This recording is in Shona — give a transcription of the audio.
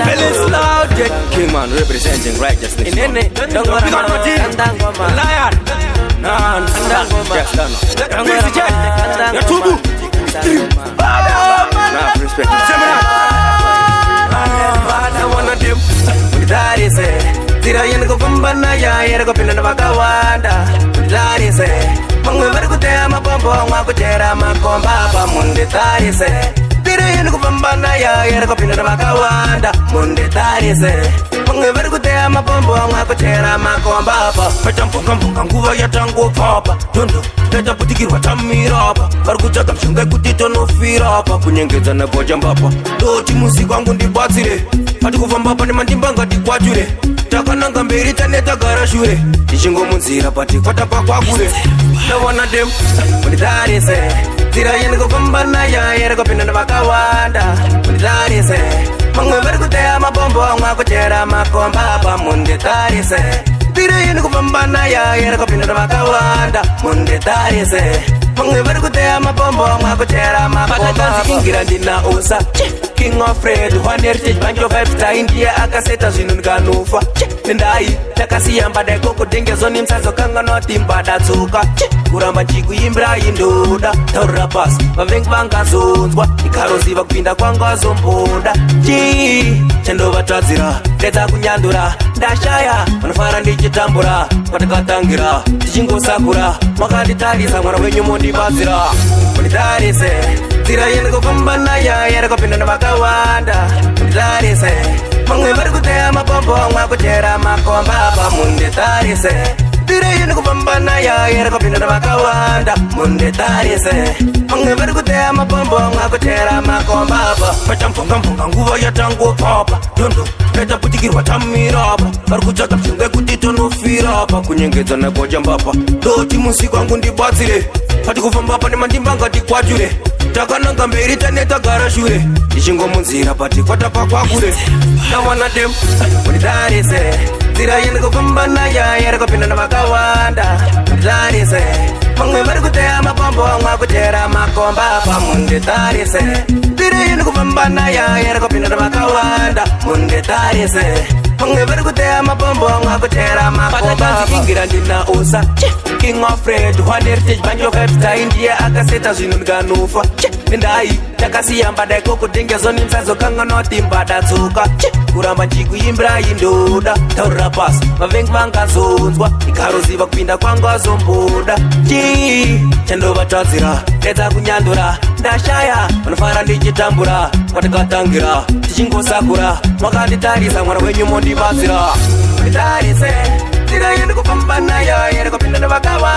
Phyllis Loud, King Man representing righteousness. Lion, Tirayen kupambana ya yera kopinda makawanda munde tarise mungeveri kutea mapombo mwakochera makomba apa pachampukampuka nguva yatango papa tondo tachaputikirwa tamirapa vari kutsvaga mishonga yekuti tonofira apa kunyengedza negoja mbapa doti musiki wangu ndibatsire ati kufamba pane mandimba ngatikwature takananga mberi tanetagara shure tichingomunzira pati kwatapakwakure ndawana dem munditarise Tirayen kupambana ya yera kopinda makawanda munditarise mungeveri kutea mapombo mwakochera makomba apa munditarise Tirayen kupambana ya yera kopinda makawanda munditarise mungeveri kutea mapombo mwakochera makomba apa ingira ndina usa King of Fred, one heritage bank of Epta India akaseta zvinu ndikanufa Nendai, takasiyamba daikoko dengezo nimsazo kanga notimba datsuka Kuramba chikuimbira indoda, taurira pasi, vavengi vangazonzwa Ikaroziva kupinda kwanga zomboda chandovatadzira, ndedza kunyandura Ndashaya, vanofara ndichitambura Patakatangira, tichingosakura Makanditarisa mwana wenyu mondibatsira Munditarise Tirayen kupambana ya yera kopinda makawanda munditarise mamwe vari kutea mapombo mwakochera makomba apa munditarise Tirayen kupambana ya yera kopinda makawanda munditarise mamwe vari kutea mapombo mwakochera makomba apa pachampungampunga nguva yatango papa tondo tachaputikirwa tamirapa vari kutsvaga mishonga yekuti tonofira apa kunyengedza negoja mbapa doti musiki wangu ndibatsire ati kufamba pane mandimba ngatikwature takananga mberi tanetagara shure tichingomunzira pati kwatapakwakure ndawana dem munditarise Tirayen kupambana ya yera kopinda makawanda munditarise mamwe vari kutea mapombo mwakochera makomba apa munditarise Tirayen kupambana ya yera kopinda makawanda munditarise mamwe vari kutea mapombo mwakochera makomba apa ingira ndina usa King of Fred, one heritage bank of Epta India akaseta zvinu ndikanufa Nendai, takasiyamba daikoko dengezo nimsazo kanga notimba datsuka Kuramba chikuimbira indoda, taurira pasi, vavengi vangazonzwa Ikaroziva kupinda kwanga zomboda chandovatadzira, ndedza kunyandura Ndashaya, vanofara ndichitambura Patakatangira, tichingosakura Makanditarisa mwana wenyu mondibatsira Munditarise Tirayen kupambana ya yera kopinda makawanda